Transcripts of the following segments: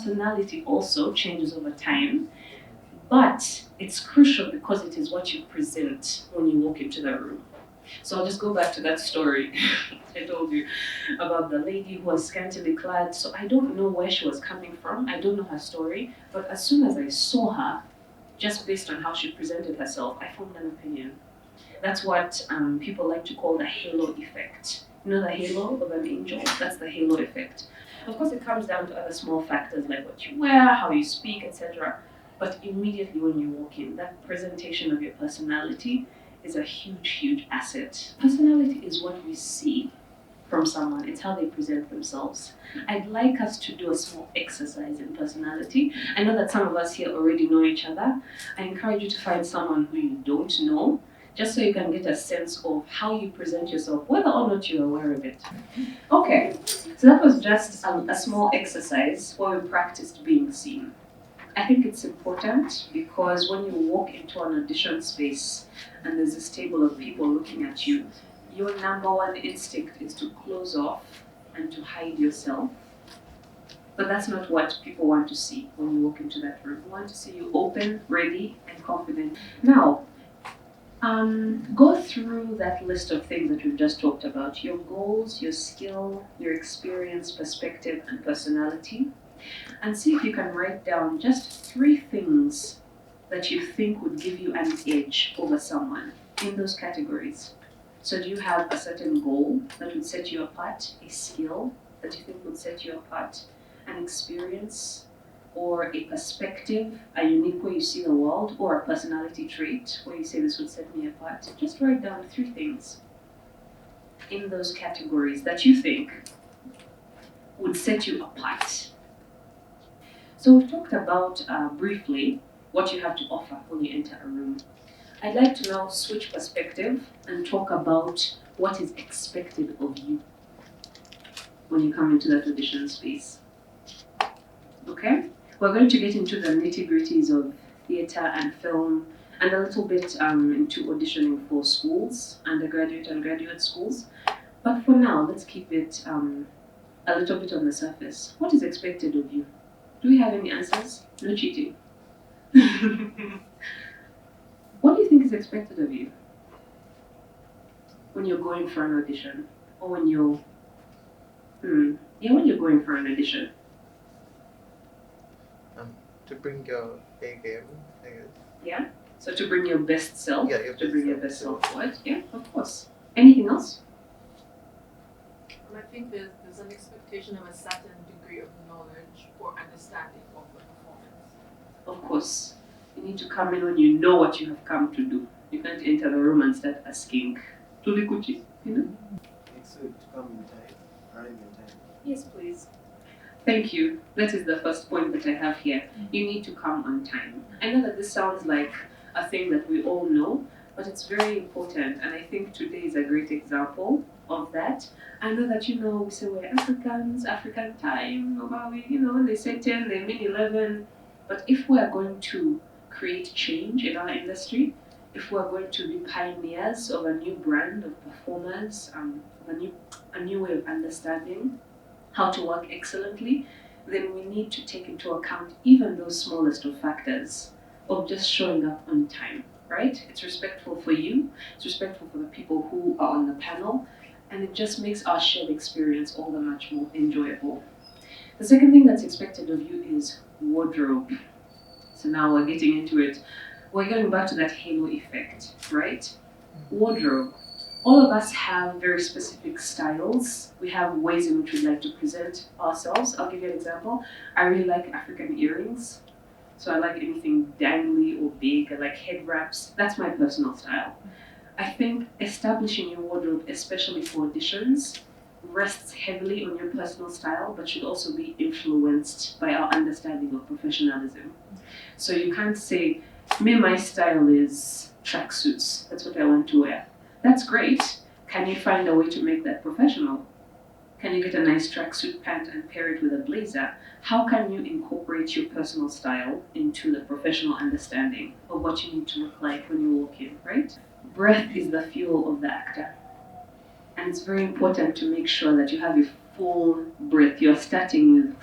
personality also changes over time, but it's crucial because it is what you present when you walk into the room. So I'll just go back to that story I told you about the lady who was scantily clad. So I don't know where she was coming from. I don't know her story. But as soon as I saw her, just based on how she presented herself, I formed an opinion. That's what people like to call the halo effect. You know the halo of an angel? That's the halo effect. Of course, it comes down to other small factors like what you wear, how you speak, etc. But immediately when you walk in, that presentation of your personality is a huge, huge asset. Personality is what we see from someone. It's how they present themselves. I'd like us to do a small exercise in personality. I know that some of us here already know each other. I encourage you to find someone who you don't know, just so you can get a sense of how you present yourself, whether or not you're aware of it. Okay, so that was just a small exercise where we practiced being seen. I think it's important because when you walk into an audition space and there's this table of people looking at you, your number one instinct is to close off and to hide yourself. But that's not what people want to see when you walk into that room. They want to see you open, ready, and confident. Now, go through that list of things that we've just talked about. Your goals, your skill, your experience, perspective, and personality. And see if you can write down just 3 things that you think would give you an edge over someone in those categories. So do you have a certain goal that would set you apart, a skill that you think would set you apart, an experience, or a perspective, a unique way you see the world, or a personality trait where you say this would set me apart? Just write down 3 things in those categories that you think would set you apart. So we've talked about briefly what you have to offer when you enter a room. I'd like to now switch perspective and talk about what is expected of you when you come into that audition space. Okay? We're going to get into the nitty-gritties of theatre and film and a little bit into auditioning for schools, undergraduate and graduate schools. But for now, let's keep it a little bit on the surface. What is expected of you? Do we have any answers? No cheating. What do you think is expected of you when you're going for an audition? Or when you're... when you're going for an audition? To bring your A game, I guess. Yeah? So to bring your best self? Yeah, to bring your best self forward? Yeah, of course. Anything else? I think there's an expectation of a certain degree of knowledge or understanding of the performance. Of course. You need to come in when you know what you have come to do. You can't enter the room and start asking, Tulikuchi, you know? It's to come in time, arrive in time. Yes, please. Thank you. That is the first point that I have here. You need to come on time. I know that this sounds like a thing that we all know, but it's very important, and I think today is a great example of that. I know that, we say we're Africans, African time, they say 10, they mean 11. But if we are going to create change in our industry, if we are going to be pioneers of a new brand of performers, a new way of understanding how to work excellently, then we need to take into account even those smallest of factors of just showing up on time, right? It's respectful for you, it's respectful for the people who are on the panel, and it just makes our shared experience all the much more enjoyable. The second thing that's expected of you is wardrobe. So now we're getting into it. We're going back to that halo effect, right? Wardrobe. All of us have very specific styles. We have ways in which we'd like to present ourselves. I'll give you an example. I really like African earrings. So I like anything dangly or big. I like head wraps. That's my personal style. I think establishing your wardrobe, especially for auditions, rests heavily on your personal style, but should also be influenced by our understanding of professionalism. So you can't say, my style is tracksuits. That's what I want to wear. That's great. Can you find a way to make that professional? Can you get a nice tracksuit pant and pair it with a blazer? How can you incorporate your personal style into the professional understanding of what you need to look like when you walk in, right? Breath is the fuel of the actor. And it's very important to make sure that you have a full breath. You're starting with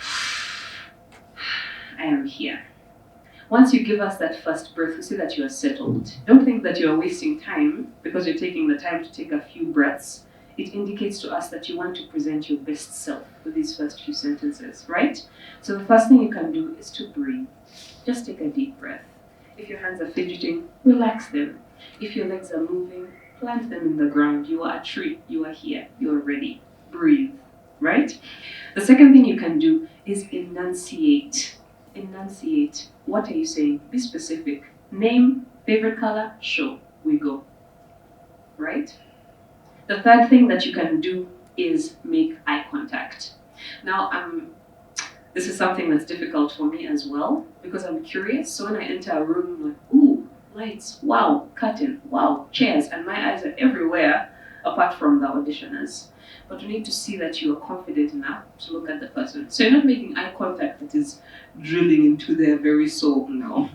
I am here. Once you give us that first breath, we see that you are settled. Don't think that you are wasting time because you're taking the time to take a few breaths. It indicates to us that you want to present your best self with these first few sentences, right? So the first thing you can do is to breathe. Just take a deep breath. If your hands are fidgeting, relax them. If your legs are moving, plant them in the ground. You are a tree. You are here. You are ready. Breathe, right? The second thing you can do is enunciate. Enunciate. What are you saying? Be specific. Name, favorite color, show. We go. Right? The third thing that you can do is make eye contact. Now, this is something that's difficult for me as well because I'm curious. So when I enter a room, I'm like, ooh, lights, wow, curtain, wow, chairs, and my eyes are everywhere apart from the auditioners. But you need to see that you are confident enough to look at the person. So you're not making eye contact that is drilling into their very soul, no.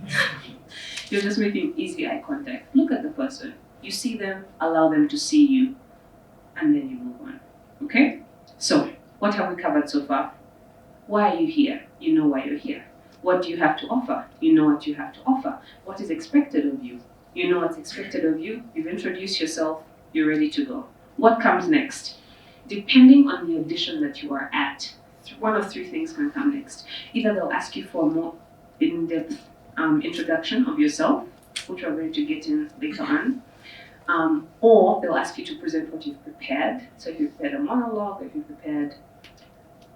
You're just making easy eye contact. Look at the person. You see them, allow them to see you, and then you move on, okay? So, what have we covered so far? Why are you here? You know why you're here. What do you have to offer? You know what you have to offer. What is expected of you? You know what's expected of you. You've introduced yourself. You're ready to go. What comes next? Depending on the audition that you are at, one of three things can come next. Either they'll ask you for a more in-depth introduction of yourself, which we're going to get in later on, or they'll ask you to present what you've prepared. So if you've prepared a monologue, if you've prepared,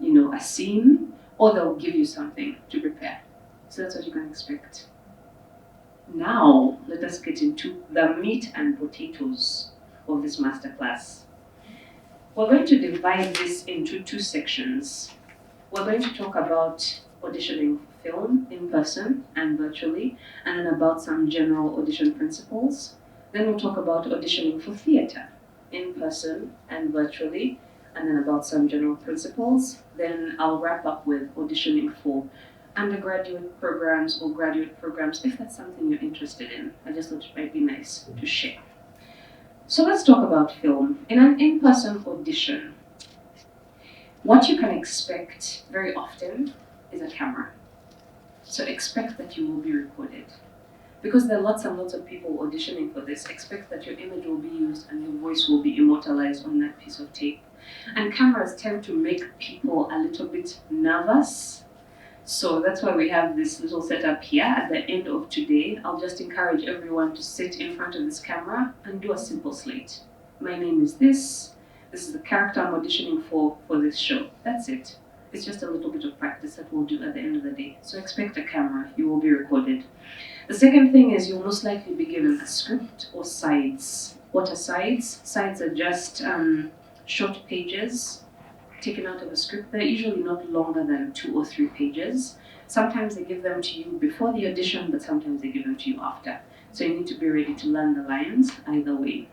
a scene, or they'll give you something to prepare. So that's what you can expect. Now, let us get into the meat and potatoes of this masterclass. We're going to divide this into two sections. We're going to talk about auditioning for film, in person and virtually, and then about some general audition principles. Then we'll talk about auditioning for theatre, in person and virtually, and then about some general principles. Then I'll wrap up with auditioning for undergraduate programs or graduate programs, if that's something you're interested in. I just thought it might be nice to share. So let's talk about film. In an in-person audition, what you can expect very often is a camera. So expect that you will be recorded. Because there are lots and lots of people auditioning for this, expect that your image will be used and your voice will be immortalized on that piece of tape. And cameras tend to make people a little bit nervous. So that's why we have this little setup here. At the end of today, I'll just encourage everyone to sit in front of this camera and do a simple slate. My name is this. This is the character I'm auditioning for this show. That's it. It's just a little bit of practice that we'll do at the end of the day. So expect a camera. You will be recorded. The second thing is you'll most likely be given a script or sides. What are sides? Sides are just short pages taken out of a script. They're usually not longer than 2 or 3 pages. Sometimes they give them to you before the audition, but sometimes they give them to you after. So you need to be ready to learn the lines either way.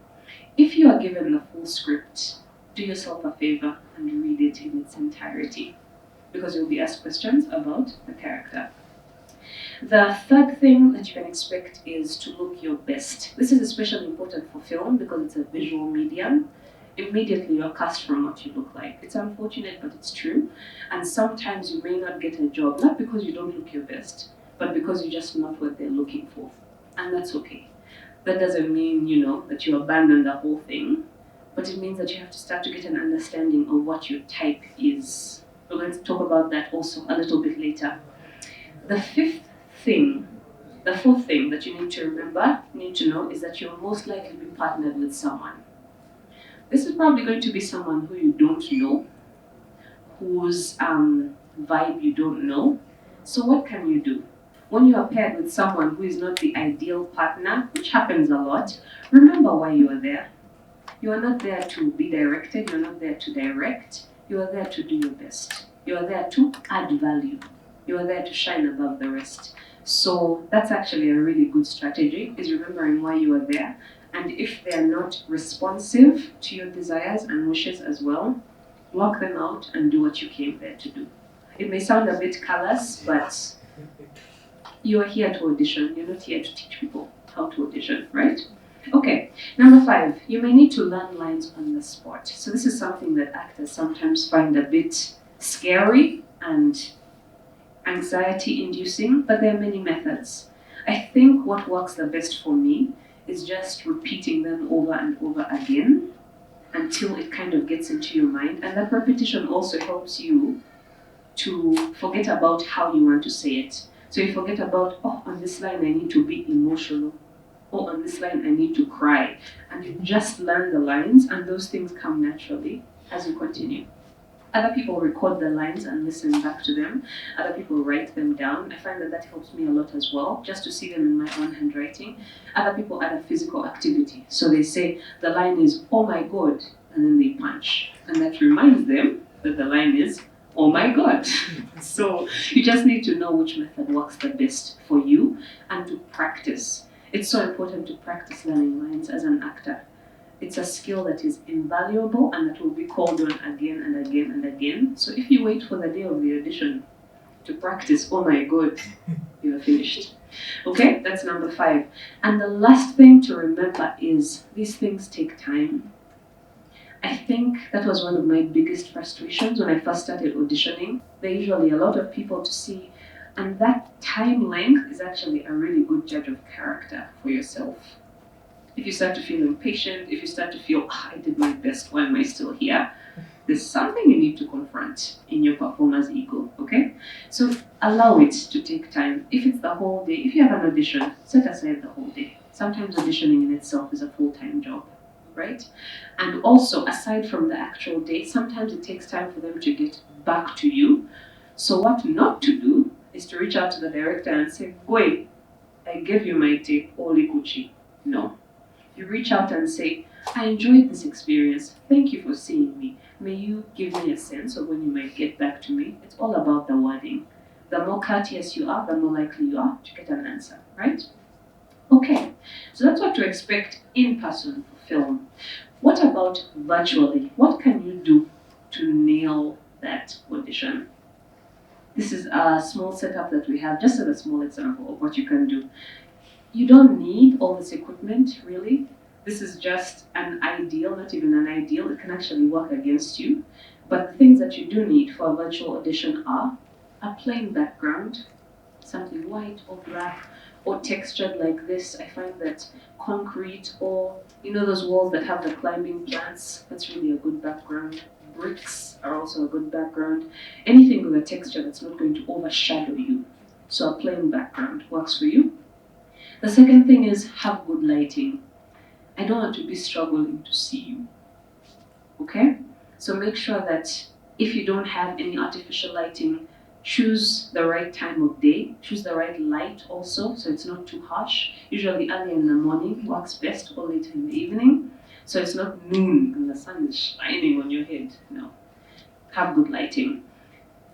If you are given the full script, do yourself a favor and read it in its entirety, because you'll be asked questions about the character. The third thing that you can expect is to look your best. This is especially important for film because it's a visual medium. Immediately you're cast from what you look like. It's unfortunate, but it's true. And sometimes you may not get a job, not because you don't look your best, but because you're just not what they're looking for. And that's okay. That doesn't mean, that you abandon the whole thing, but it means that you have to start to get an understanding of what your type is. We're going to talk about that also a little bit later. The fourth thing that you need to know is that you'll most likely be partnered with someone. This is probably going to be someone who you don't know, whose vibe you don't know. So what can you do? When you are paired with someone who is not the ideal partner, which happens a lot, remember why you are there. You are not there to be directed, you're not there to direct, you are there to do your best. You are there to add value. You are there to shine above the rest. So that's actually a really good strategy, is remembering why you are there. And if they're not responsive to your desires and wishes as well, lock them out and do what you came there to do. It may sound a bit callous, but you are here to audition. You're not here to teach people how to audition, right? Okay, number 5, you may need to learn lines on the spot. So this is something that actors sometimes find a bit scary and anxiety inducing, but there are many methods. I think what works the best for me is just repeating them over and over again until it kind of gets into your mind. And that repetition also helps you to forget about how you want to say it. So you forget about, oh, on this line I need to be emotional. Oh, on this line I need to cry. And you just learn the lines, and those things come naturally as you continue. Other people record the lines and listen back to them. Other people write them down. I find that that helps me a lot as well, just to see them in my own handwriting. Other people add a physical activity. So they say the line is, oh my God, and then they punch. And that reminds them that the line is, oh my God. So you just need to know which method works the best for you and to practice. It's so important to practice learning lines as an actor. It's a skill that is invaluable and that will be called on again and again and again. So if you wait for the day of the audition to practice, oh my God, you are finished. Okay, that's number 5. And the last thing to remember is these things take time. I think that was one of my biggest frustrations when I first started auditioning. There are usually a lot of people to see, and that time length is actually a really good judge of character for yourself. If you start to feel impatient, if you start to feel, I did my best, why am I still here? There's something you need to confront in your performer's ego, okay? So allow it to take time. If it's the whole day, if you have an audition, set aside the whole day. Sometimes auditioning in itself is a full-time job, right? And also, aside from the actual day, sometimes it takes time for them to get back to you. So what not to do is to reach out to the director and say, "Wait, I gave you my tape, Oli Kuchi." No. You reach out and say, "I enjoyed this experience. Thank you for seeing me. May you give me a sense of when you might get back to me?" It's all about the wording. The more courteous you are, the more likely you are to get an answer, right? Okay, so that's what to expect in person for film. What about virtually? What can you do to nail that audition? This is a small setup that we have, just as a small example of what you can do. You don't need all this equipment, really. This is just an ideal, not even an ideal. It can actually work against you. But the things that you do need for a virtual audition are a plain background, something white or black or textured like this. I find that concrete, or those walls that have the climbing plants, that's really a good background. Bricks are also a good background. Anything with a texture that's not going to overshadow you. So a plain background works for you. The second thing is have good lighting. I don't want to be struggling to see you. Okay? So make sure that if you don't have any artificial lighting, choose the right time of day, choose the right light also, so it's not too harsh. Usually early in the morning works best, or later in the evening. So it's not noon and the sun is shining on your head. No. Have good lighting.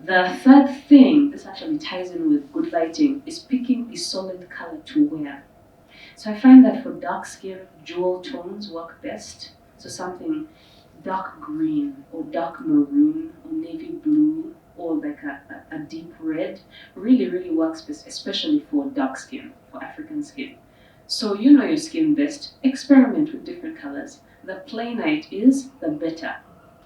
The third thing, this actually ties in with good lighting, is picking a solid color to wear. So I find that for dark skin, jewel tones work best. So something dark green or dark maroon or navy blue or like a deep red really, really works best, especially for dark skin, for African skin. So you know your skin best, experiment with different colors. The plainer it is, the better.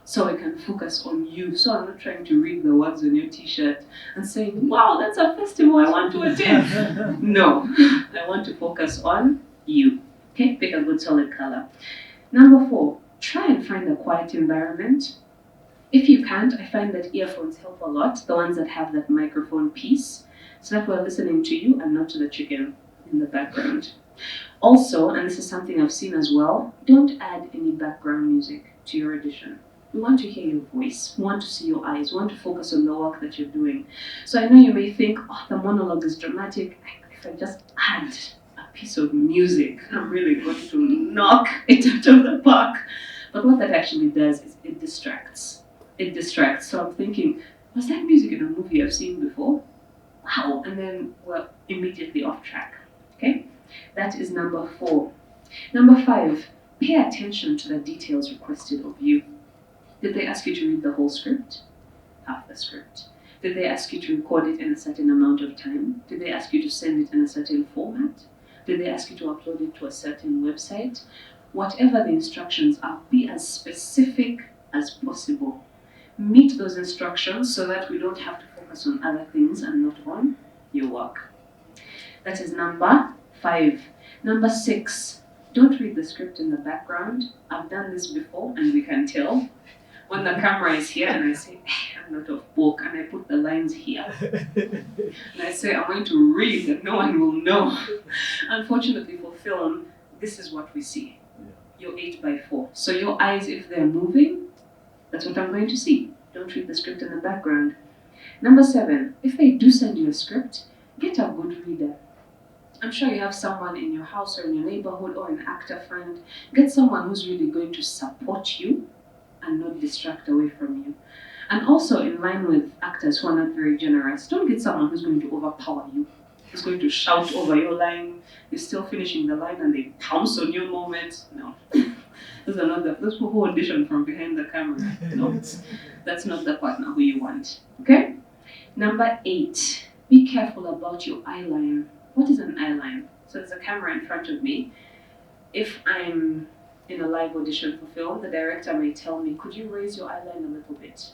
So I can focus on you. So I'm not trying to read the words on your t-shirt and saying, wow, that's a festival I want to attend. No, I want to focus on you. Okay, pick a good solid color. Number 4, try and find a quiet environment. If you can't, I find that earphones help a lot, the ones that have that microphone piece, so that we're listening to you and not to the chicken in the background. Also, and this is something I've seen as well, don't add any background music to your audition. We want to hear your voice, we want to see your eyes, we want to focus on the work that you're doing. So I know you may think, oh, the monologue is dramatic. If I just add a piece of music, I'm really going to knock it out of the park. But what that actually does is it distracts. It distracts. So I'm thinking, was that music in a movie I've seen before? Wow. And then we're immediately off track. Okay? That is number 4. Number 5, pay attention to the details requested of you. Did they ask you to read the whole script? Half the script. Did they ask you to record it in a certain amount of time? Did they ask you to send it in a certain format? Did they ask you to upload it to a certain website? Whatever the instructions are, be as specific as possible. Meet those instructions so that we don't have to focus on other things and not on your work. That is number 5. Number 6, don't read the script in the background. I've done this before and we can tell. When the camera is here and I say, I'm not of book, and I put the lines here. And I say, I'm going to read and no one will know. Unfortunately for film, this is what we see. Your 8x4. So your eyes, if they're moving, that's what I'm going to see. Don't read the script in the background. Number 7, if they do send you a script, get a good reader. I'm sure you have someone in your house or in your neighborhood or an actor friend. Get someone who's really going to support you and not distract away from you. And also, in line with actors who are not very generous, don't get someone who's going to overpower you, who's going to shout over your line. You're still finishing the line and they pounce on your moment. No. Those who audition from behind the camera. No, that's not the partner who you want. Okay? Number 8, be careful about your eyeline. What is an eyeline? So there's a camera in front of me. If I'm in a live audition for film, the director may tell me, could you raise your eyeline a little bit?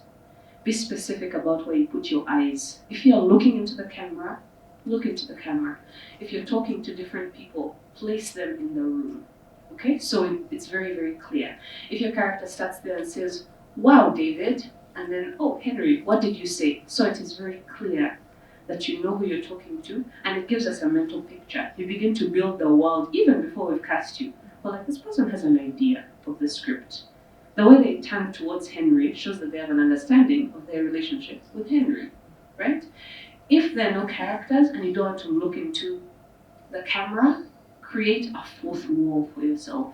Be specific about where you put your eyes. If you're looking into the camera, look into the camera. If you're talking to different people, place them in the room. Okay, so it's very, very clear. If your character starts there and says, wow, David, and then, oh, Henry, what did you say? So it is very clear that you know who you're talking to, and it gives us a mental picture. You begin to build the world even before we've cast you. Well, like, this person has an idea of the script. The way they turn towards Henry shows that they have an understanding of their relationship with Henry, right? If there are no characters and you don't want to look into the camera, create a fourth wall for yourself.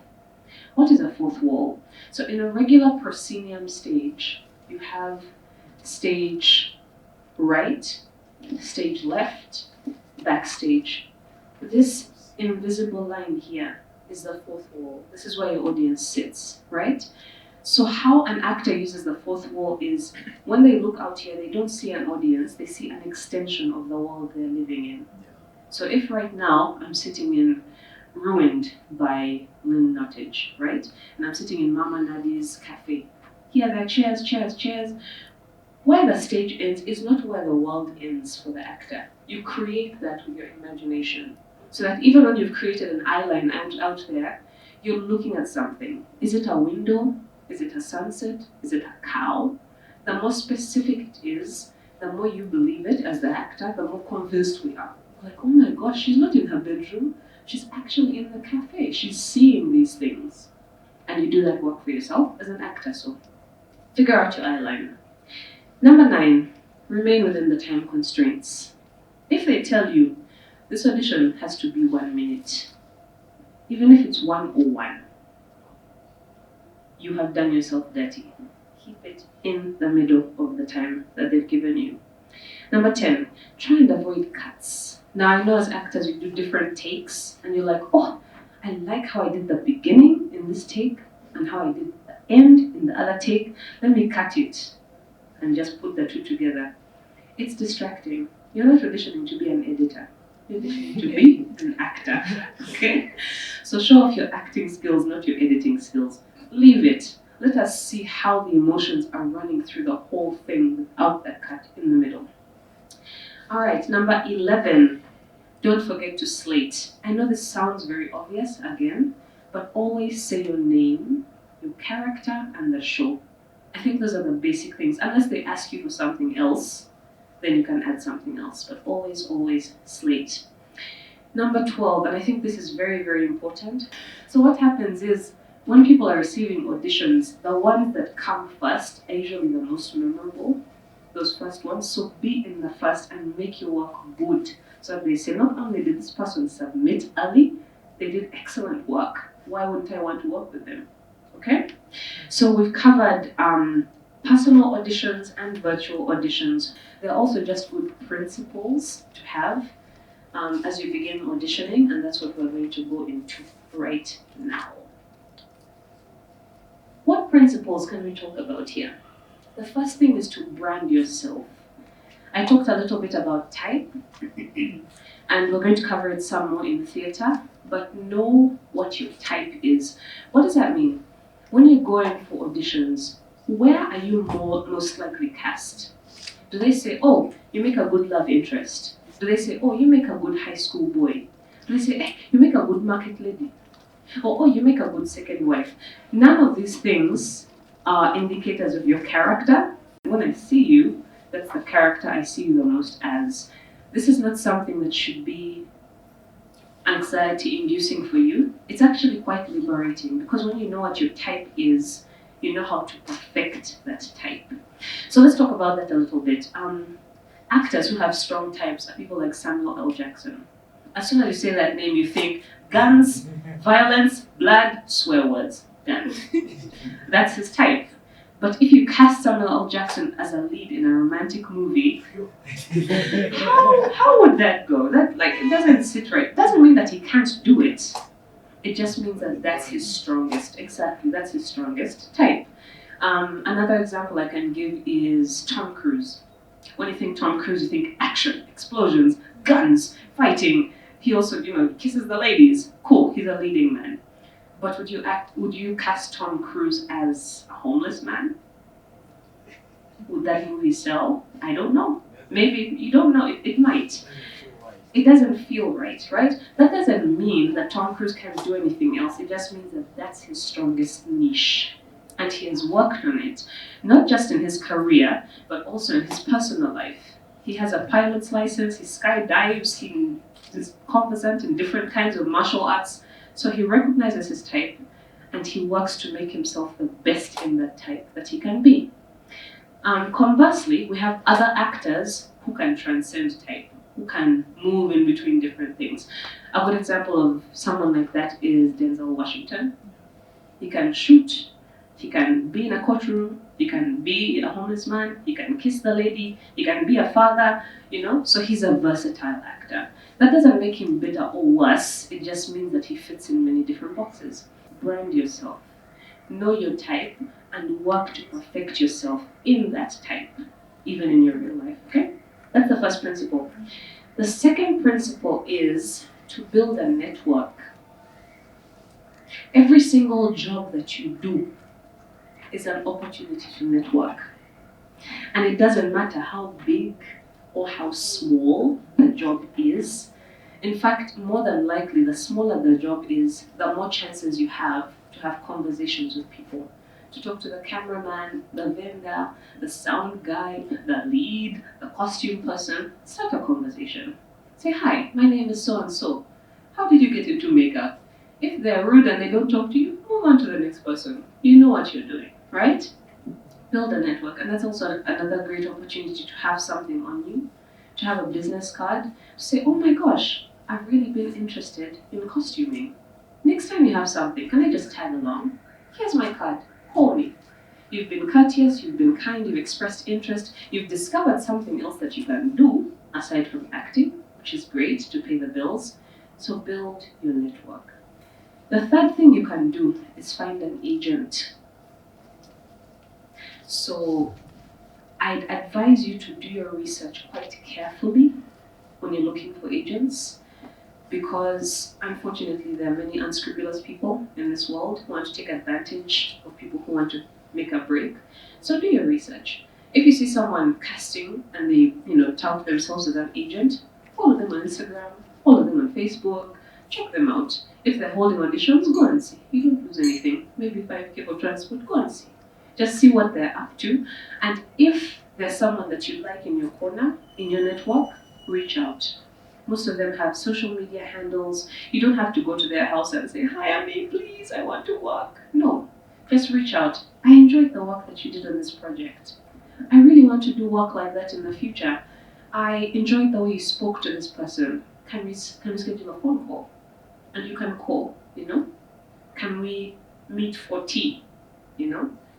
What is a fourth wall? So in a regular proscenium stage, you have stage right, stage left, backstage. This invisible line here is the fourth wall. This is where your audience sits, right? So how an actor uses the fourth wall is when they look out here, they don't see an audience, they see an extension of the world they're living in. So if right now I'm sitting in Ruined by Lynn Nottage, right? And I'm sitting in Mama Nadi's cafe. Here there are chairs, chairs, chairs. Where the stage ends is not where the world ends for the actor. You create that with your imagination. So that even when you've created an eyeline out there, you're looking at something. Is it a window? Is it a sunset? Is it a cow? The more specific it is, the more you believe it as the actor, the more convinced we are. Like, oh my gosh, she's not in her bedroom. She's actually in the cafe. She's seeing these things. And you do that work for yourself as an actor, so figure out your eyeline. Number 9, remain within the time constraints. If they tell you this audition has to be 1 minute, even if it's 1:01, you have done yourself dirty. Keep it in the middle of the time that they've given you. Number 10, try and avoid cuts. Now I know as actors you do different takes and you're like, oh, I like how I did the beginning in this take and how I did the end in the other take. Let me cut it and just put the two together. It's distracting. You're not auditioning to be an editor. You're auditioning to be an actor, okay? So show off your acting skills, not your editing skills. Leave it. Let us see how the emotions are running through the whole thing without that cut in the middle. All right, number 11, don't forget to slate. I know this sounds very obvious again, but always say your name, your character, and the show. I think those are the basic things. Unless they ask you for something else, then you can add something else, but always, always slate. Number 12, and I think this is very, very important. So what happens is, when people are receiving auditions, the ones that come first are usually the most memorable, those first ones. So be in the first and make your work good. So they say, not only did this person submit early, they did excellent work. Why wouldn't I want to work with them? Okay? So we've covered personal auditions and virtual auditions. They're also just good principles to have as you begin auditioning, and that's what we're going to go into right now. What principles can we talk about here? The first thing is to brand yourself. I talked a little bit about type, and we're going to cover it some more in theatre, but know what your type is. What does that mean? When you're going for auditions, where are you most likely cast? Do they say, oh, you make a good love interest? Do they say, oh, you make a good high school boy? Do they say, hey, you make a good market lady? Or, oh, you make a good second wife? None of these things are indicators of your character. When I see you, that's the character I see you the most as. This is not something that should be anxiety-inducing for you. It's actually quite liberating, because when you know what your type is, you know how to perfect that type. So let's talk about that a little bit. Actors who have strong types are people like Samuel L. Jackson. As soon as you say that name, you think guns, violence, blood, swear words. Done. That's his type. But if you cast Samuel L. Jackson as a lead in a romantic movie, how would that go? That it doesn't sit right. It doesn't mean that he can't do it. It just means that that's his strongest. Exactly, that's his strongest type. Another example I can give is Tom Cruise. When you think Tom Cruise, you think action, explosions, guns, fighting. He also, kisses the ladies. Cool, he's a leading man. But would you cast Tom Cruise as a homeless man? Would that movie sell? I don't know. Maybe you don't know. It might. It doesn't feel right, right? That doesn't mean that Tom Cruise can't do anything else. It just means that that's his strongest niche. And he has worked on it, not just in his career, but also in his personal life. He has a pilot's license, he skydives, he is conversant in different kinds of martial arts. So he recognizes his type, and he works to make himself the best in that type that he can be. Conversely, we have other actors who can transcend type, who can move in between different things. A good example of someone like that is Denzel Washington. He can shoot, he can be in a courtroom, he can be a homeless man, he can kiss the lady, he can be a father, so he's a versatile actor. That doesn't make him better or worse, it just means that he fits in many different boxes. Brand yourself, know your type, and work to perfect yourself in that type, even in your real life, okay? That's the first principle. The second principle is to build a network. Every single job that you do is an opportunity to network. And it doesn't matter how big or how small the job is. In fact, more than likely, the smaller the job is, the more chances you have to have conversations with people. To talk to the cameraman, the vendor, the sound guy, the lead, the costume person. Start a conversation. Say, hi, my name is so-and-so. How did you get into makeup? If they're rude and they don't talk to you, move on to the next person. You know what you're doing, right? Build a network. And that's also another great opportunity to have something on you, to have a business card, to say, oh my gosh, I've really been interested in costuming. Next time you have something, can I just tag along? Here's my card. Call me. You've been courteous, you've been kind, you've expressed interest, you've discovered something else that you can do aside from acting, which is great to pay the bills. So build your network. The third thing you can do is find an agent. So I'd advise you to do your research quite carefully when you're looking for agents, because unfortunately there are many unscrupulous people in this world who want to take advantage of people who want to make a break. So do your research. If you see someone casting and they tout themselves as an agent, follow them on Instagram, follow them on Facebook, check them out. If they're holding auditions, go and see. You don't lose anything. Maybe 5K for transport, go and see. Just see what they're up to. And if there's someone that you like in your corner, in your network, reach out. Most of them have social media handles. You don't have to go to their house and say, hi, Ami, please, I want to work. No, just reach out. I enjoyed the work that you did on this project. I really want to do work like that in the future. I enjoyed the way you spoke to this person. Can we schedule a phone call? And you can call, Can we meet for tea?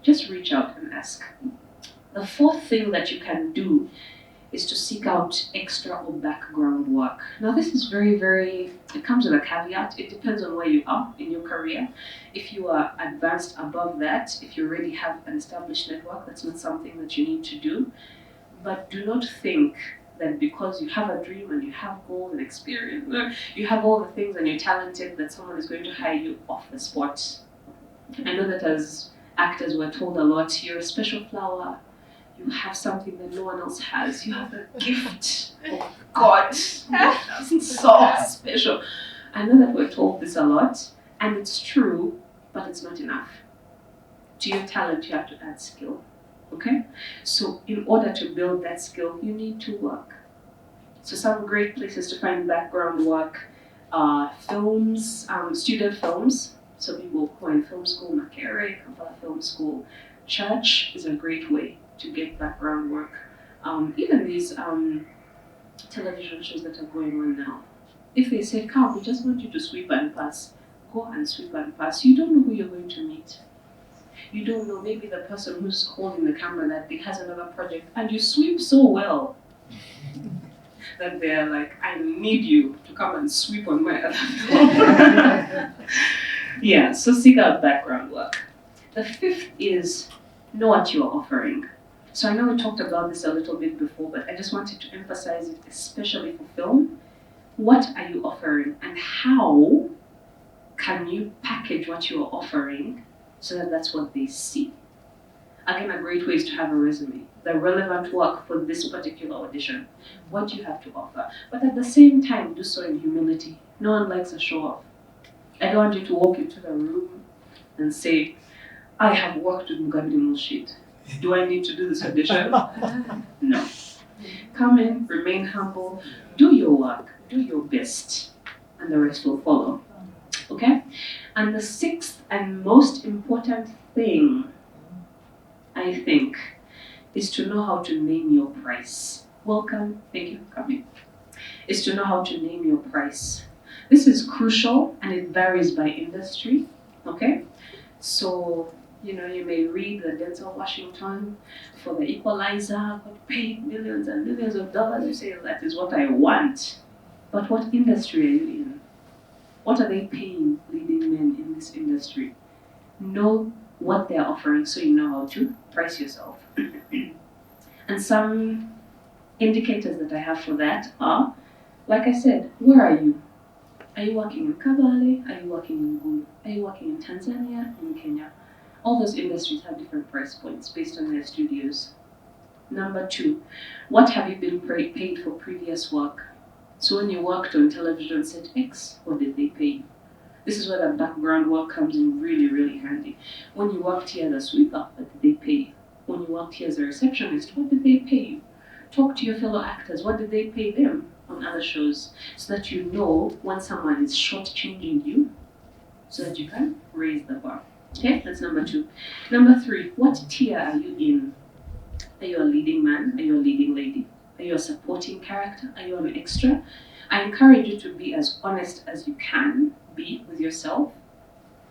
Just reach out and ask. The fourth thing that you can do is to seek out extra or background work. Now this is very, it comes with a caveat. It depends on where you are in your career. If you are advanced above that, if you already have an established network, that's not something that you need to do. But do not think that because you have a dream and you have goals and experience, you have all the things and you're talented, that someone is going to hire you off the spot. I know that as actors we're told a lot, you're a special flower, You have something that no one else has. You have a gift of God. That's so special. I know that we're told this a lot, and it's true, but it's not enough. To your talent, you have to add skill. Okay? So in order to build that skill, you need to work. So some great places to find background work are films, student films. So people who are in film school, Makerere, Kampala Film School, church is a great way to get background work. Even these television shows that are going on now. If they say, come, we just want you to sweep and pass, go and sweep and pass. You don't know who you're going to meet. You don't know, maybe the person who's holding the camera that day has another project, and you sweep so well that they're like, I need you to come and sweep on my other film. Yeah, so seek out background work. The fifth is know what you're offering. So I know we talked about this a little bit before, but I just wanted to emphasize it, especially for film. What are you offering, and how can you package what you're offering so that that's what they see? Again, a great way is to have a resume, the relevant work for this particular audition, what you have to offer. But at the same time, do so in humility. No one likes a show off. I don't want you to walk into the room and say, I have worked with Mugabe Mulshid. Do I need to do this audition? No. Come in, remain humble, do your work, do your best, and the rest will follow. Okay? And the sixth and most important thing, I think, is to know how to name your price. Welcome, thank you for coming. Is to know how to name your price. This is crucial, and it varies by industry, okay? So, you may read that Denzel Washington for The Equalizer got paid millions and millions of dollars. You say, that is what I want. But what industry are you in? What are they paying leading men in this industry? Know what they're offering so you know how to price yourself. And some indicators that I have for that are, like I said, where are you? Are you working in Kabale? Are you working in Uganda? Are you working in Tanzania? In Kenya? All those industries have different price points based on their studios. Number 2, what have you been paid for previous work? So when you worked on television set X, what did they pay you? This is where the background work comes in really, really handy. When you worked here as a sweeper, what did they pay you? When you worked here as a receptionist, what did they pay you? Talk to your fellow actors, what did they pay them on other shows? So that you know when someone is shortchanging you, so that you can raise the bar. Okay, that's number 2. Number 3, what tier are you in? Are you a leading man? Are you a leading lady? Are you a supporting character? Are you an extra? I encourage you to be as honest as you can be with yourself,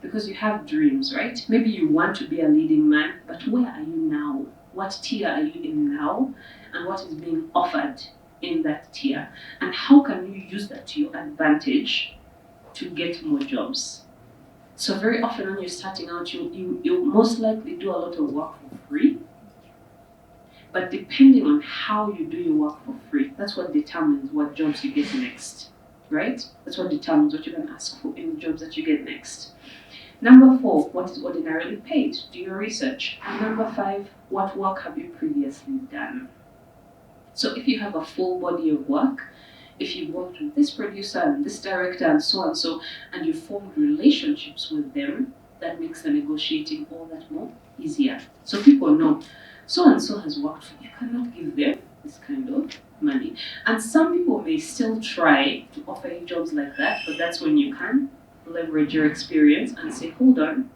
because you have dreams, right? Maybe you want to be a leading man, but where are you now? What tier are you in now? And what is being offered in that tier? And how can you use that to your advantage to get more jobs? So very often when you're starting out, you most likely do a lot of work for free. But depending on how you do your work for free, that's what determines what jobs you get next, right? That's what determines what you can ask for in the jobs that you get next. Number 4, what is ordinarily paid? Do your research. And number 5, what work have you previously done? So if you have a full body of work, if you've worked with this producer and this director and so, and you formed relationships with them, that makes the negotiating all that more easier. So people know, so-and-so has worked for you, cannot give them this kind of money. And some people may still try to offer you jobs like that, but that's when you can leverage your experience and say, hold on,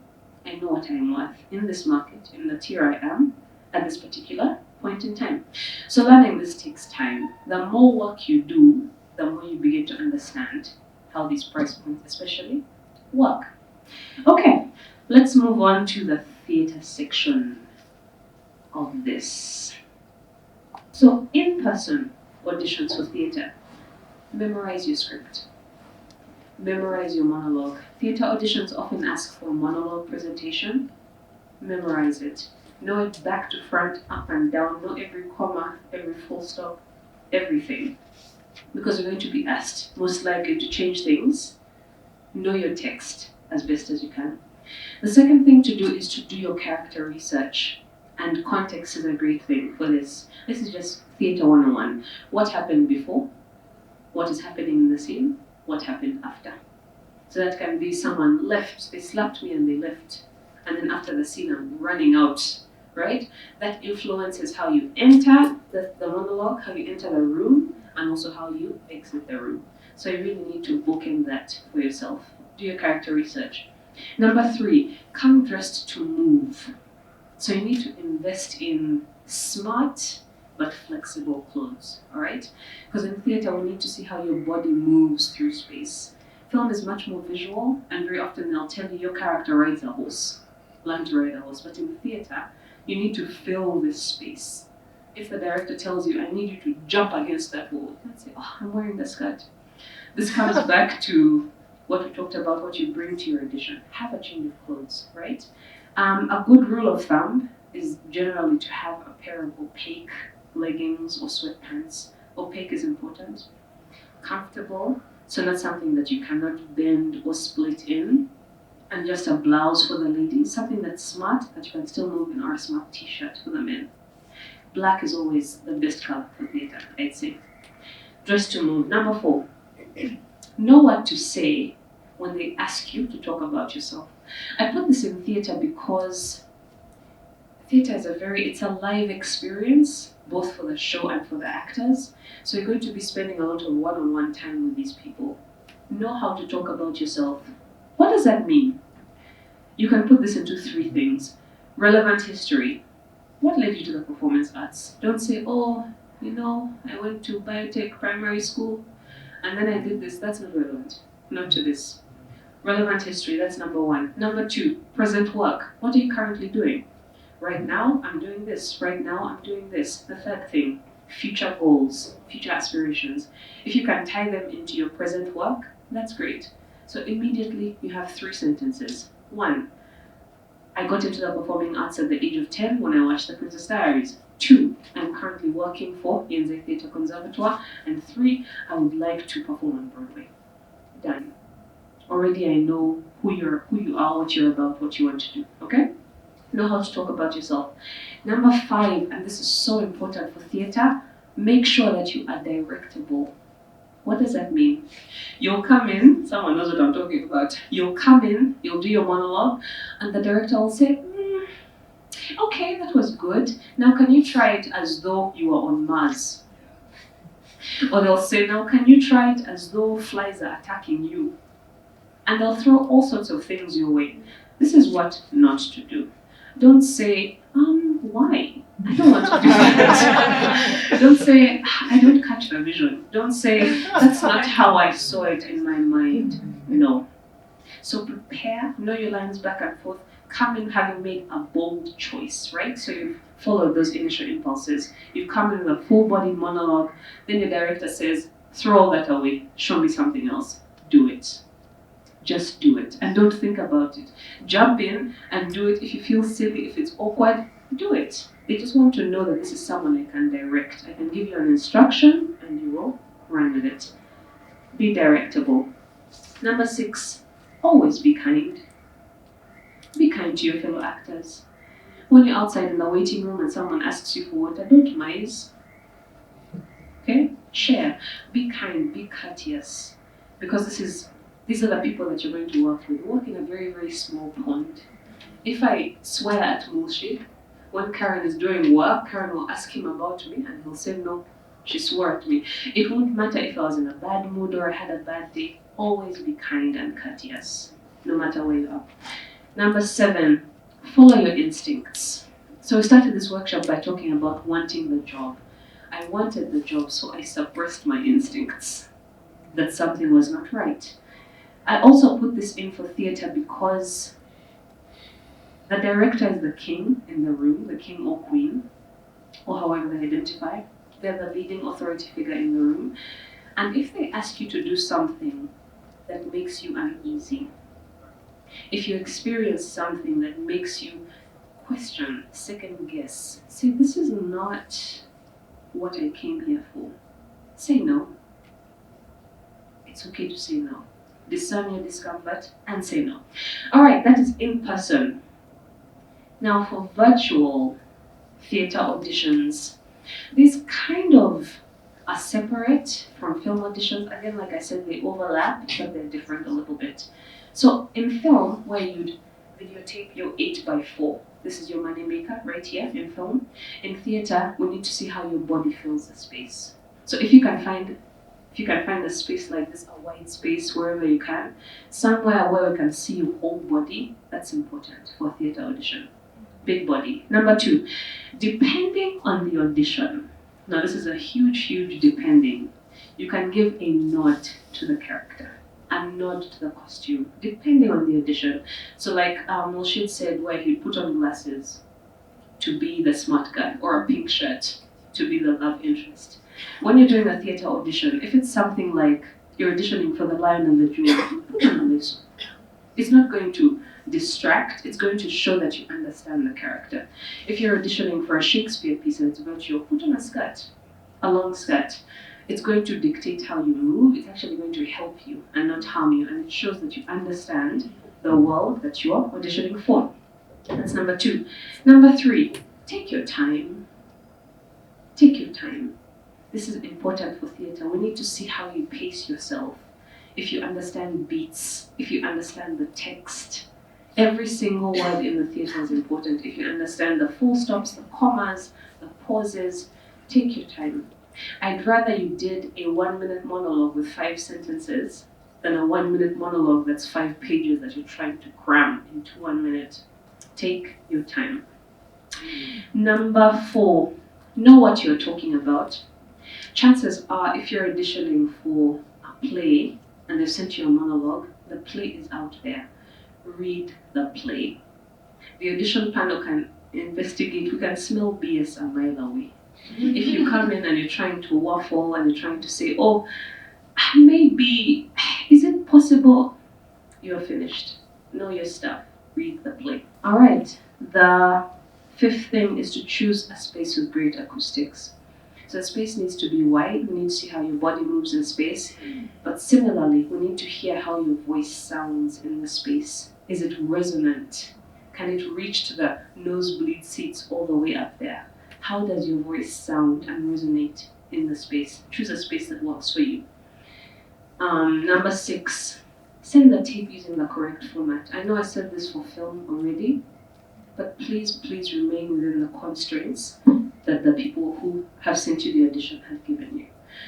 I know what I'm worth in this market, in the tier I am, at this particular point in time. So learning this takes time. The more work you do, the more you begin to understand how these price points especially work. Okay, let's move on to the theatre section of this. So in-person auditions for theatre, memorize your script. Memorize your monologue. Theatre auditions often ask for a monologue presentation. Memorize it. Know it back to front, up and down. Know every comma, every full stop, everything. Because you're going to be asked, most likely, to change things. Know your text as best as you can. The second thing to do is to do your character research. And context is a great thing for this. This is just theatre 101. What happened before? What is happening in the scene? What happened after? So that can be someone left, they slapped me and they left. And then after the scene, I'm running out, right? That influences how you enter the monologue, how you enter the room, and also how you exit the room. So you really need to bookend that for yourself. Do your character research. Number 3, come dressed to move. So you need to invest in smart but flexible clothes, all right? Because in theater, we need to see how your body moves through space. Film is much more visual, and very often they'll tell you your character rides a horse, learn to ride a horse. But in theater, you need to fill this space. If the director tells you, I need you to jump against that wall, you can't say, oh, I'm wearing the skirt. This comes back to what we talked about, what you bring to your audition. Have a change of clothes, right? A good rule of thumb is generally to have a pair of opaque leggings or sweatpants. Opaque is important. Comfortable, so not something that you cannot bend or split in. And just a blouse for the ladies, something that's smart that you can still move in, or a smart t-shirt for the men. Black is always the best color for theater, I'd say. Dress to move. Number 4, know what to say when they ask you to talk about yourself. I put this in theater because theater is it's a live experience, both for the show and for the actors. So you're going to be spending a lot of one-on-one time with these people. Know how to talk about yourself. What does that mean? You can put this into 3 things. Relevant history. What led you to the performance arts? Don't say, oh, I went to biotech primary school and then I did this. That's not relevant. Not to this. Relevant history, that's number 1. Number 2, present work. What are you currently doing? Right now, I'm doing this. Right now, I'm doing this. The 3rd thing, future goals, future aspirations. If you can tie them into your present work, that's great. So immediately, you have 3 sentences. 1, I got into the performing arts at the age of 10 when I watched The Princess Diaries. 2, I'm currently working for Yenze Theatre Conservatoire. And 3, I would like to perform on Broadway. Done. Already I know who you are, what you're about, what you want to do, okay? Know how to talk about yourself. Number 5, and this is so important for theater, make sure that you are directable. What does that mean? You'll come in, someone knows what I'm talking about. You'll come in, you'll do your monologue, and the director will say, okay, that was good. Now can you try it as though you were on Mars? Or they'll say, now can you try it as though flies are attacking you? And they'll throw all sorts of things your way. This is what not to do. Don't say, why? I don't want to do that. Don't say, I don't catch the vision. Don't say, that's not how I saw it in my mind. No. So prepare, know your lines back and forth. Come in having made a bold choice, right? So you've followed those initial impulses. You've come in with a full-body monologue. Then your director says, throw all that away. Show me something else. Do it. Just do it. And don't think about it. Jump in and do it. If you feel silly, if it's awkward, do it. They just want to know that this is someone I can direct. I can give you an instruction and you will run with it. Be directable. Number 6, always be kind. Be kind to your fellow actors. When you're outside in the waiting room and someone asks you for water, don't mize. Okay? Share. Be kind. Be courteous. Because these are the people that you're going to work with. Work in a very, very small pond. If I swear at Mulshi, when Karen is doing work, Karen will ask him about me and he'll say, no, she swore at me. It won't matter if I was in a bad mood or I had a bad day. Always be kind and courteous, no matter where you are. Number 7, follow your instincts. So we started this workshop by talking about wanting the job. I wanted the job, so I suppressed my instincts that something was not right. I also put this in for theater because the director is the king in the room, the king or queen, or however they identify. They're the leading authority figure in the room. And if they ask you to do something that makes you uneasy, if you experience something that makes you question, second guess, say, this is not what I came here for. Say no. It's okay to say no. Discern your discomfort and say no. All right, that is in person. Now for virtual, theatre auditions. These kind of are separate from film auditions. Again, like I said, they overlap, but they're different a little bit. So in film, where you'd videotape your 8x4, this is your money maker right here in film. In theatre, we need to see how your body fills the space. So if you can find a space like this, a wide space wherever you can, somewhere where we can see your whole body, that's important for theatre audition. Big body. Number 2, depending on the audition. Now this is a huge depending. You can give a nod to the character, a nod to the costume, depending on the audition. So like Mulshid said, where he'd put on glasses to be the smart guy, or a pink shirt to be the love interest. When you're doing a theatre audition, if it's something like you're auditioning for The Lion and the Jewel, put on this. It's not going to distract, it's going to show that you understand the character. If you're auditioning for a Shakespeare piece and it's about you, put on a skirt, a long skirt. It's going to dictate how you move, it's actually going to help you and not harm you, and it shows that you understand the world that you are auditioning for. That's number 2. Number 3, take your time. Take your time. This is important for theatre. We need to see how you pace yourself. If you understand beats, if you understand the text, every single word in the theatre is important. If you understand the full stops, the commas, the pauses, take your time. I'd rather you did a 1-minute monologue with 5 sentences than a 1-minute monologue that's 5 pages that you're trying to cram into 1 minute. Take your time. Number 4, know what you're talking about. Chances are, if you're auditioning for a play and they've sent you a monologue, the play is out there. Read the play. The audition panel can investigate. We can smell BS a mile away. If you come in and you're trying to waffle and you're trying to say, oh, maybe, is it possible? You're finished. Know your stuff. Read the play. All right. The 5th thing is to choose a space with great acoustics. So the space needs to be wide. We need to see how your body moves in space. But similarly, we need to hear how your voice sounds in the space. Is it resonant? Can it reach to the nosebleed seats all the way up there? How does your voice sound and resonate in the space? Choose a space that works for you. Number 6, send the tape using the correct format. I know I said this for film already, but please remain within the constraints that the people who have sent you the audition have given you.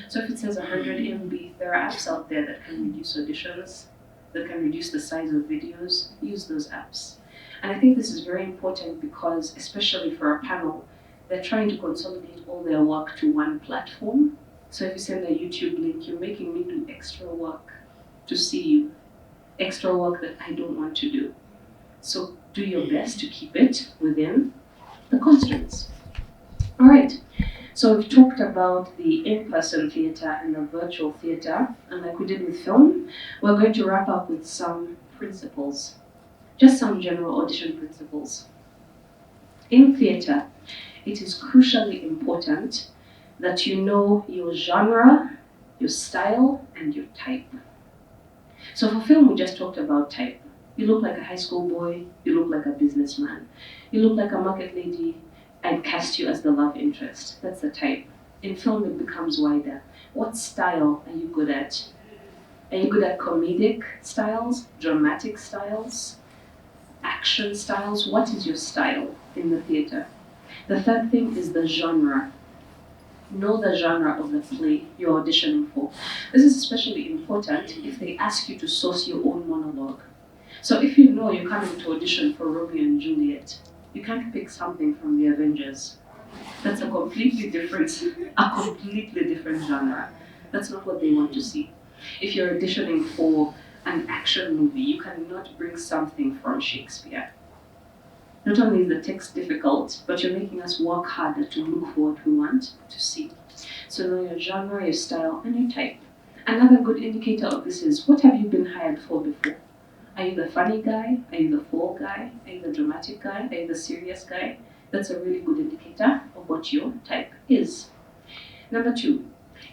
So if it says 100 MB, there are apps out there that can reduce auditions, that can reduce the size of videos. Use those apps. And I think this is very important because, especially for a panel, they're trying to consolidate all their work to one platform. So if you send a YouTube link, you're making me do extra work to see you. Extra work that I don't want to do. So do your best to keep it within the constraints. All right, so we've talked about the in-person theatre and the virtual theatre, and like we did with film, we're going to wrap up with some principles, just some general audition principles. In theatre, it is crucially important that you know your genre, your style, and your type. So for film, we just talked about type. You look like a high school boy, you look like a businessman, you look like a market lady, I'd cast you as the love interest. That's the type. In film, it becomes wider. What style are you good at? Are you good at comedic styles, dramatic styles, action styles? What is your style in the theatre? The 3rd thing is the genre. Know the genre of the play you're auditioning for. This is especially important if they ask you to source your own monologue. So if you know you're coming to audition for Romeo and Juliet, you can't pick something from the Avengers. That's a completely different genre. That's not what they want to see. If you're auditioning for an action movie, you cannot bring something from Shakespeare. Not only is the text difficult, but you're making us work harder to look for what we want to see. So know your genre, your style, and your type. Another good indicator of this is, what have you been hired for before? Are you the funny guy? Are you the fall guy? Are you the dramatic guy? Are you the serious guy? That's a really good indicator of what your type is. Number 2,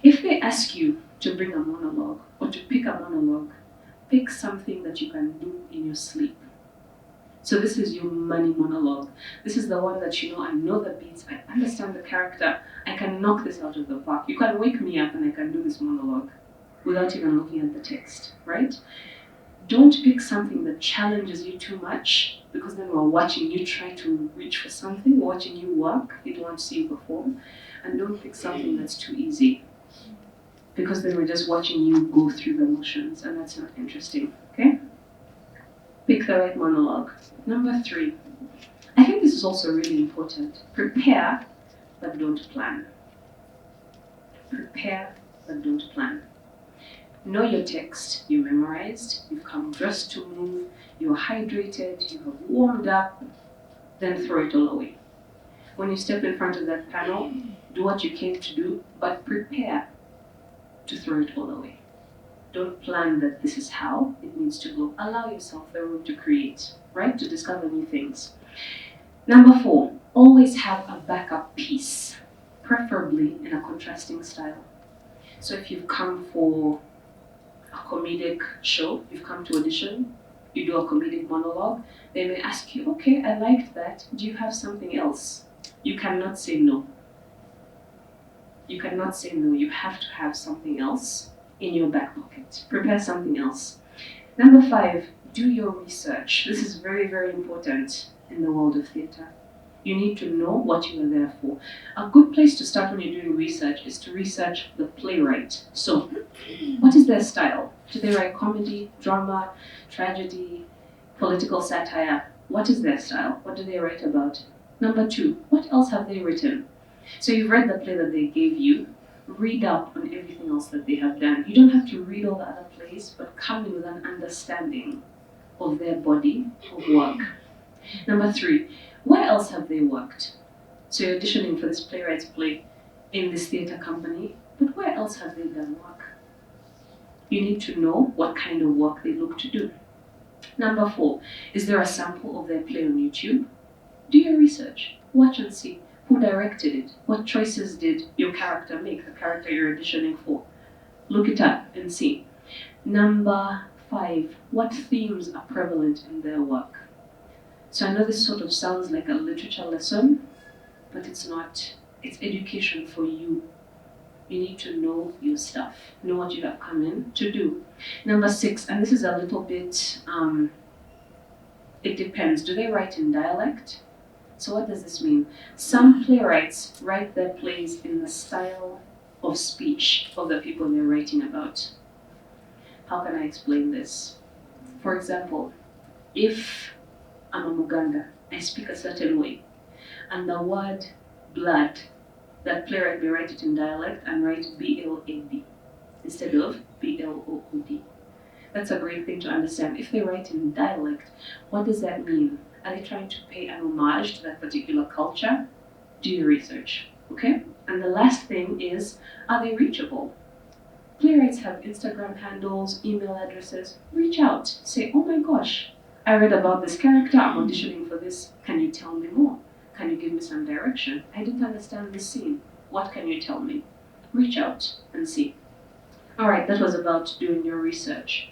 if they ask you to bring a monologue or to pick a monologue, pick something that you can do in your sleep. So this is your money monologue. This is the one that I know the beats, I understand the character, I can knock this out of the park. You can wake me up and I can do this monologue without even looking at the text, right? Don't pick something that challenges you too much, because then we're watching you try to reach for something, watching you work, we don't want to see you perform. And don't pick something that's too easy, because then we're just watching you go through the motions, and that's not interesting, okay? Pick the right monologue. Number 3, I think this is also really important. Prepare, but don't plan. Prepare, but don't plan. Know your text, you memorized, you've come dressed to move, you're hydrated, you have warmed up, then throw it all away. When you step in front of that panel, do what you came to do, but prepare to throw it all away. Don't plan that this is how it needs to go. Allow yourself the room to create, right? To discover new things. Number 4, always have a backup piece, preferably in a contrasting style. So if you've come for a comedic show, you've come to audition, you do a comedic monologue, they may ask you, okay, I liked that, do you have something else? You cannot say no. You cannot say no, you have to have something else in your back pocket. Prepare something else. Number 5, do your research. This is very, very important in the world of theatre. You need to know what you are there for. A good place to start when you're doing research is to research the playwright. So, what is their style? Do they write comedy, drama, tragedy, political satire? What is their style? What do they write about? Number 2, what else have they written? So you've read the play that they gave you, read up on everything else that they have done. You don't have to read all the other plays, but come in with an understanding of their body of work. Number 3, where else have they worked? So you're auditioning for this playwright's play in this theatre company, but where else have they done work? You need to know what kind of work they look to do. Number 4, is there a sample of their play on YouTube? Do your research, watch and see. Who directed it? What choices did your character make, the character you're auditioning for? Look it up and see. Number 5, what themes are prevalent in their work? So I know this sort of sounds like a literature lesson, but it's not. It's education for you. You need to know your stuff, know what you have come in to do. Number 6, and this is a little bit, it depends. Do they write in dialect? So what does this mean? Some playwrights write their plays in the style of speech of the people they're writing about. How can I explain this? For example, if I'm a Muganda, I speak a certain way, and the word blood, that playwright may write it in dialect and write B-L-A-D instead of B-L-O-O-D. That's a great thing to understand. If they write in dialect, what does that mean? Are they trying to pay an homage to that particular culture? Do your research, okay? And the last thing is, are they reachable? Playwrights have Instagram handles, email addresses. Reach out, say, oh my gosh, I read about this character, I'm auditioning for this. Can you tell me more? Can you give me some direction? I didn't understand this scene. What can you tell me? Reach out and see. All right, that was about doing your research.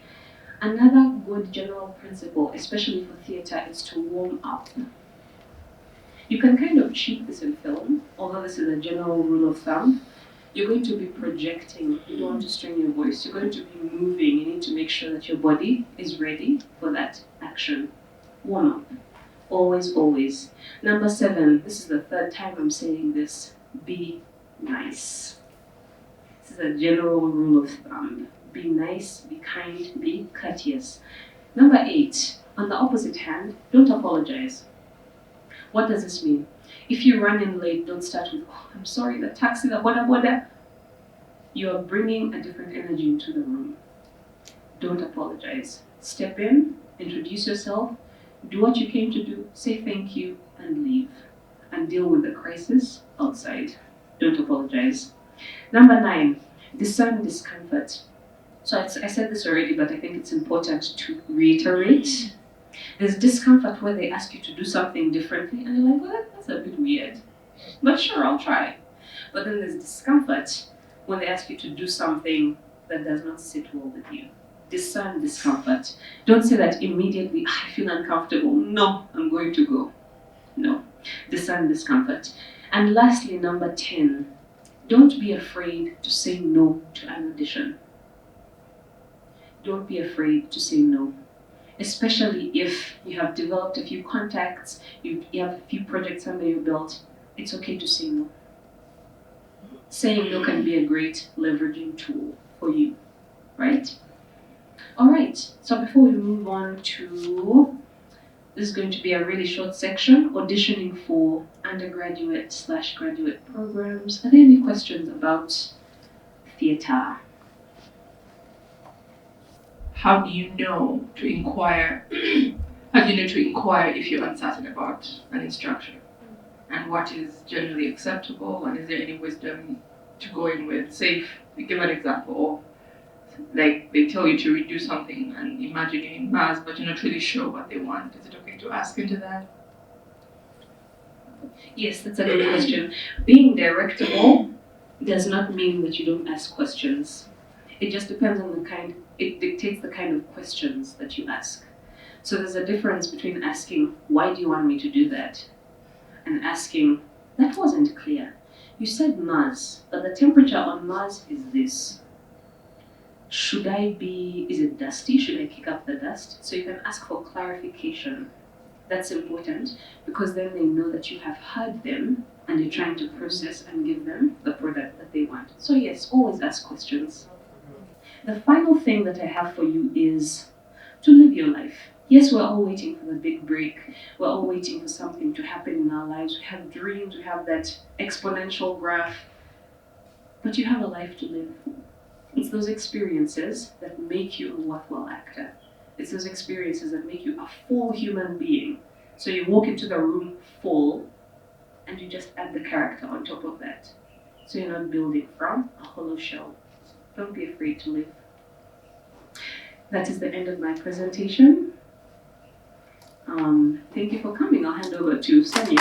Another good general principle, especially for theatre, is to warm up. You can kind of cheat this in film, although this is a general rule of thumb. You're going to be projecting, you don't want to strain your voice, you're going to be moving, you need to make sure that your body is ready for that action. Warm up. Always, always. Number 7, this is the 3rd time I'm saying this, be nice. This is a general rule of thumb. Be nice, be kind, be courteous. Number 8, on the opposite hand, don't apologize. What does this mean? If you run in late, don't start with, oh, I'm sorry, the taxi, the boda. You are bringing a different energy into the room. Don't apologize. Step in, introduce yourself, do what you came to do, say thank you, and leave. And deal with the crisis outside. Don't apologize. Number 9, discern discomfort. So I said this already, but I think it's important to reiterate. There's discomfort where they ask you to do something differently, and you're like, well, that's a bit weird. But sure, I'll try. But then there's discomfort when they ask you to do something that does not sit well with you. discern discomfort. Don't say that immediately, I feel uncomfortable. No, I'm going to go. No. Discern discomfort. And lastly, number 10, don't be afraid to say no to an audition. Don't be afraid to say no. Especially if you have developed a few contacts, you have a few projects under your belt, it's okay to say no. Saying no can be a great leveraging tool for you, right? All right, so before we move on to, this is going to be a really short section, auditioning for undergraduate/graduate programs. Are there any questions about theatre? How do you know to inquire? How do you know to inquire if you're uncertain about an instruction? And what is generally acceptable? And is there any wisdom to go in with? Say, give an example. Like they tell you to redo something and imagine you're in maths, but you're not really sure what they want. Is it okay to ask into that? Yes, that's a good question. Being directable does not mean that you don't ask questions. It just depends on the kind, it dictates the kind of questions that you ask. So there's a difference between asking, why do you want me to do that? And asking, that wasn't clear. You said Mars, but the temperature on Mars is this. Should I be, is it dusty? Should I kick up the dust? So you can ask for clarification. That's important because then they know that you have heard them and you're trying to process and give them the product that they want. So yes, always ask questions. The final thing that I have for you is to live your life. Yes, we're all waiting for the big break. We're all waiting for something to happen in our lives. We have dreams, we have that exponential graph, but you have a life to live. It's those experiences that make you a worthwhile actor. It's those experiences that make you a full human being. So you walk into the room full and you just add the character on top of that. So you're not building from a hollow shell. Don't be afraid to live. That is the end of my presentation. Thank you for coming. I'll hand over to Sonia.